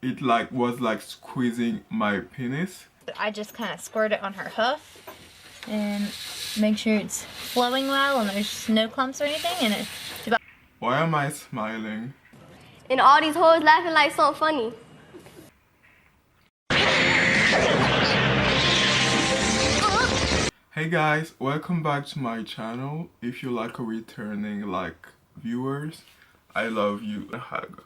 it like was like squeezing my penis. I just kind of squirt it on her hoof and make sure it's flowing well and there's no clumps or anything. And it's about. Why am I smiling? And all these hoes laughing like something funny. Hey guys, welcome back to my channel. If you like a returning like viewers, I love you. A hug.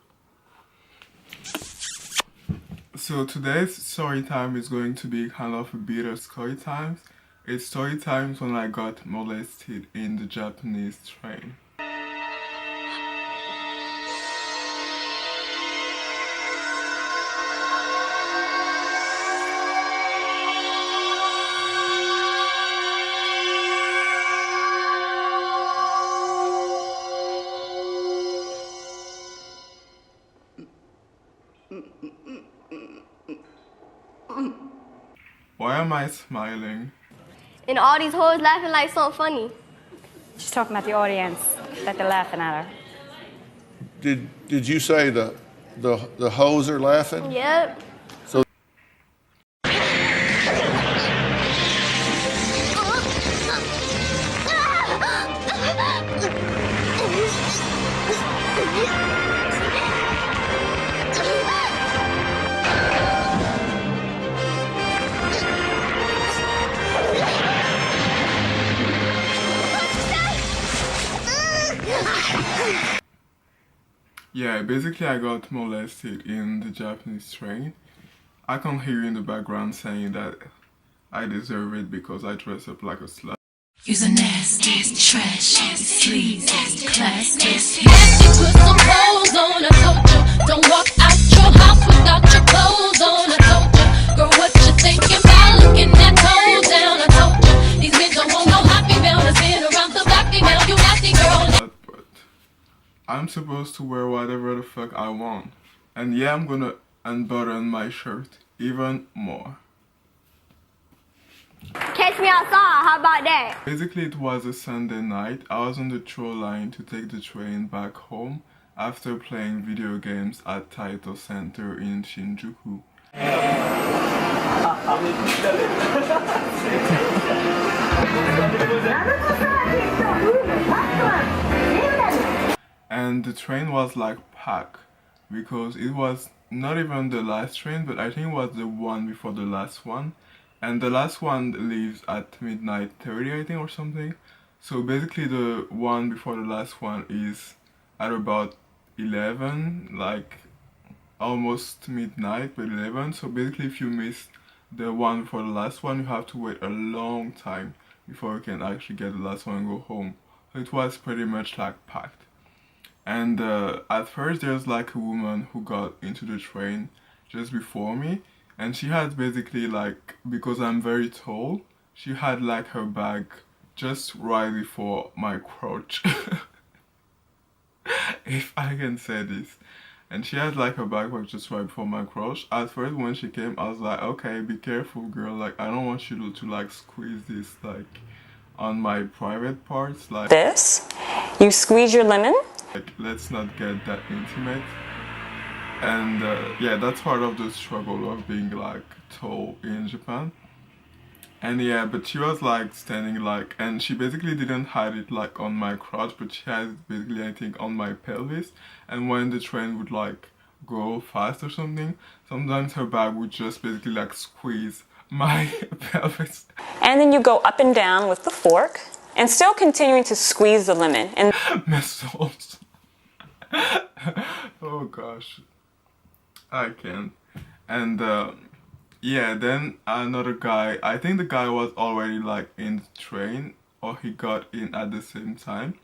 So today's story time is going to be kind of a bit of story times. It's story times when I got molested in the Japanese train. Why am I smiling? And all these hoes laughing like something funny. She's talking about the audience, that they're laughing at her. Did you say the hoes are laughing? Yep. So yeah, basically I got molested in the Japanese train. I can hear you in the background saying that I deserve it because I dress up like a slut. You's a nasty, trash, sleazy, class, nasty. Put some clothes on, I told you. Don't walk out your house without your clothes on, I told you. Girl, what you thinking about looking that toe down, I told you. These men don't want no happy mail to sit around the back female, you nasty girl. But I'm supposed to wear whatever the fuck I want. And yeah, I'm gonna unbutton my shirt even more. Catch me outside, how about that? Basically, it was a Sunday night. I was on the troll line to take the train back home after playing video games at Taito Center in Shinjuku. And the train was like packed because it was not even the last train, but I think it was the one before the last one. And the last one leaves at midnight 30, I think, or something. So basically the one before the last one is at about 11, like almost midnight, but 11. So basically if you miss the one before the last one, you have to wait a long time before you can actually get the last one and go home. So it was pretty much like packed. And at first there's like a woman who got into the train just before me. And she had basically like, because I'm very tall, she had like her bag just right before my crotch. If I can say this. And she had like her backpack just right before my crotch. At first when she came, I was like, okay, be careful girl, like I don't want you to like squeeze this like on my private parts. Like This, you squeeze your lemon. Like, let's not get that intimate. And yeah, that's part of the struggle of being like tall in Japan. And yeah, but she was like standing like, and she basically didn't hide it like on my crotch, but she had it basically I think on my pelvis. And when the train would like go fast or something, sometimes her bag would just basically like squeeze my pelvis. And then you go up and down with the fork and still continuing to squeeze the lemon. And Missiles. Oh gosh, I can't. And yeah, then another guy, I think the guy was already like in the train, or he got in at the same time.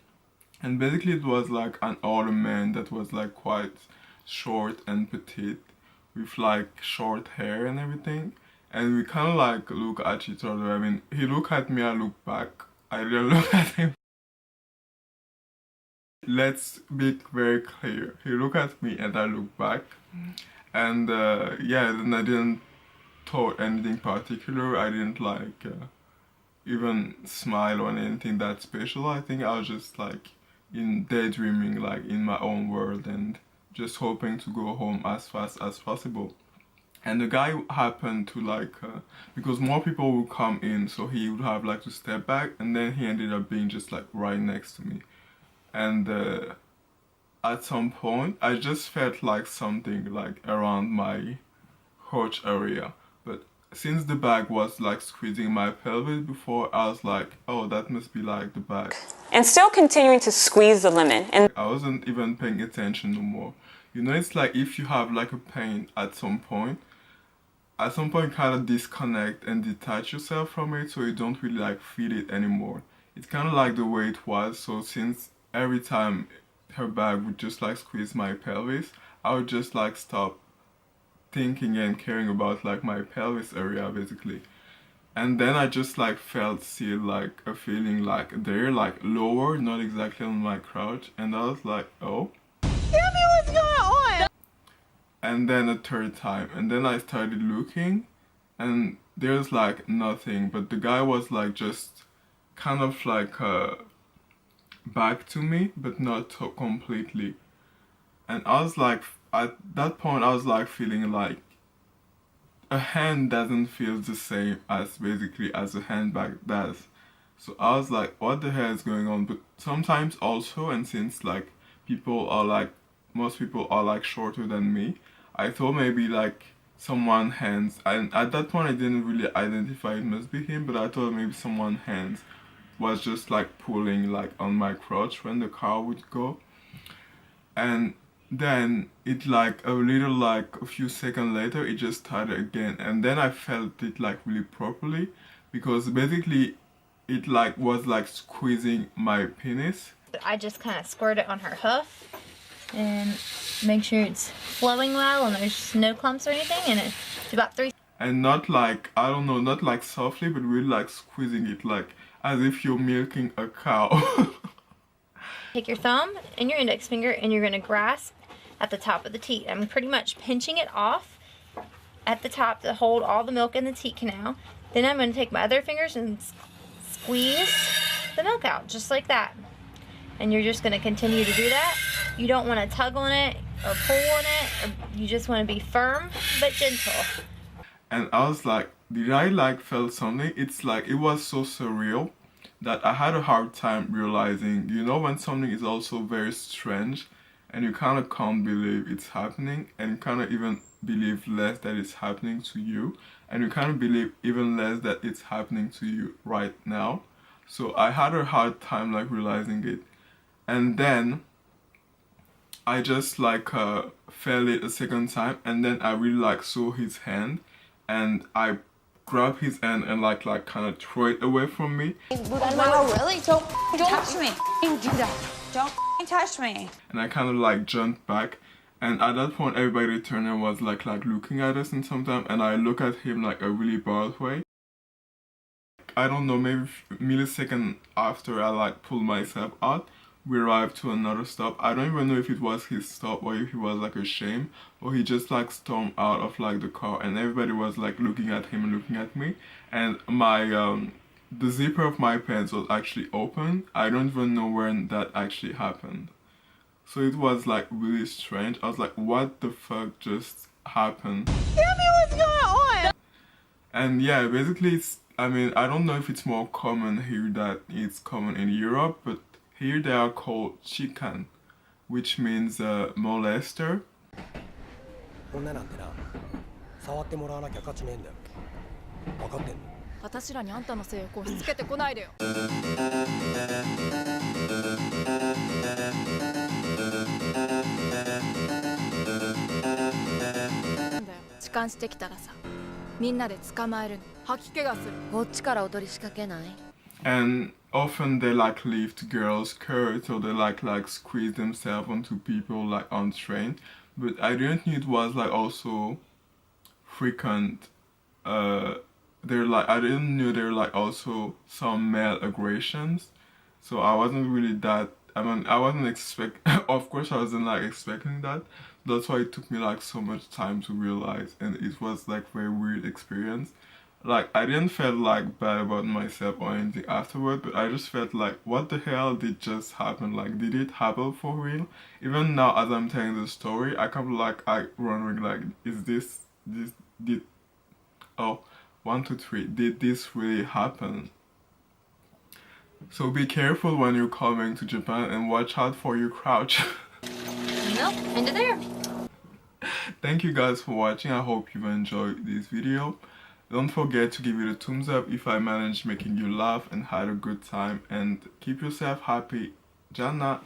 And basically it was like an older man that was like quite short and petite with like short hair and everything. And we kind of like look at each other. I mean, he looked at me, I looked back. I didn't look at him. Let's be very clear. He looked at me and I looked back. And yeah, then I didn't thought anything particular. I didn't like even smile or anything that special. I think I was just like in daydreaming, like in my own world, and just hoping to go home as fast as possible. And the guy happened to like, because more people would come in, so he would have like to step back, and then he ended up being just like right next to me. And at some point, I just felt like something like around my crotch area. But since the bag was like squeezing my pelvis before, I was like, oh, that must be like the bag. And still continuing to squeeze the lemon. And I wasn't even paying attention no more. You know, it's like if you have like a pain at some point kind of disconnect and detach yourself from it, so you don't really like feel it anymore. It's kind of like the way it was. So since every time her bag would just like squeeze my pelvis, I would just like stop thinking and caring about like my pelvis area basically. And then I just like felt still like a feeling like there, like lower, not exactly on my crotch, and I was like, oh. Tell me what's going on. And then a third time, and then I started looking, and there's like nothing, but the guy was like just kind of like back to me, but not completely. And I was like, at that point I was like feeling like a hand doesn't feel the same as basically as a handbag does. So I was like, what the hell is going on? But sometimes also, and since like most people are like shorter than me, I thought maybe like someone's hands, and at that point I didn't really identify it must be him, but I thought maybe someone's hands was just like pulling like on my crotch when the car would go. And then it like a few seconds later it just started again, and then I felt it like really properly, because basically it like was like squeezing my penis. I just kind of squirt it on her hoof and make sure it's flowing well and there's no clumps or anything, and it's about 3. And not like, I don't know, not like softly, but really like squeezing it like as if you're milking a cow. Take your thumb and your index finger and you're going to grasp at the top of the teat. I'm pretty much pinching it off at the top to hold all the milk in the teat canal. Then I'm going to take my other fingers and squeeze the milk out just like that. And you're just going to continue to do that. You don't want to tug on it or pull on it. You just want to be firm but gentle. And I was like, did I like felt something? It's like, it was so surreal that I had a hard time realizing, you know, when something is also very strange and you kind of can't believe it's happening, and you kind of even believe less that it's happening to you, and you kind of believe even less that it's happening to you right now. So I had a hard time like realizing it. And then I just like felt it a second time, and then I really like saw his hand, and I grabbed his hand and like kind of throw it away from me. Wow, really? Don't touch me. Do that. Don't touch me. And I kind of like jumped back, and at that point everybody turned and was like looking at us, and sometimes, and I look at him like a really bad way. I don't know, maybe a millisecond after I like pulled myself out, we arrived to another stop. I don't even know if it was his stop or if he was like ashamed, or he just like stormed out of like the car, and everybody was like looking at him and looking at me, and my the zipper of my pants was actually open. I don't even know when that actually happened. So it was like really strange. I was like, what the fuck just happened? Tell me what's going on! And yeah, basically it's, I mean, I don't know if it's more common here that it's common in Europe, but here they are called Chikan, which means molester. 女なんてな、触ってもらわなきゃ価値ねえんだよ。分かってんの？私らにあんたの性欲を押し付けてこないでよ。なんだよ、痴漢してきたらさ、みんなで捕まえるの、吐き気がする。こっちから踊り仕掛けない？ And often they like lift girls' skirts, or they like squeeze themselves onto people like on train. But I didn't know it was like also frequent. I didn't know there were like also some male aggressions. So I wasn't really that. I mean, I wasn't of course I wasn't like expecting that. That's why it took me like so much time to realize, and it was like very weird experience. Like, I didn't feel like bad about myself or anything afterward, but I just felt like, what the hell did just happen? Like, did it happen for real? Even now, as I'm telling the story, I come like, I wondering like, is did, oh, 1, 2, 3, did this really happen? So be careful when you're coming to Japan and watch out for your crouch. Nope, end it there. Thank you guys for watching. I hope you enjoyed this video. Don't forget to give it a thumbs up if I managed making you laugh and had a good time, and keep yourself happy. Jana!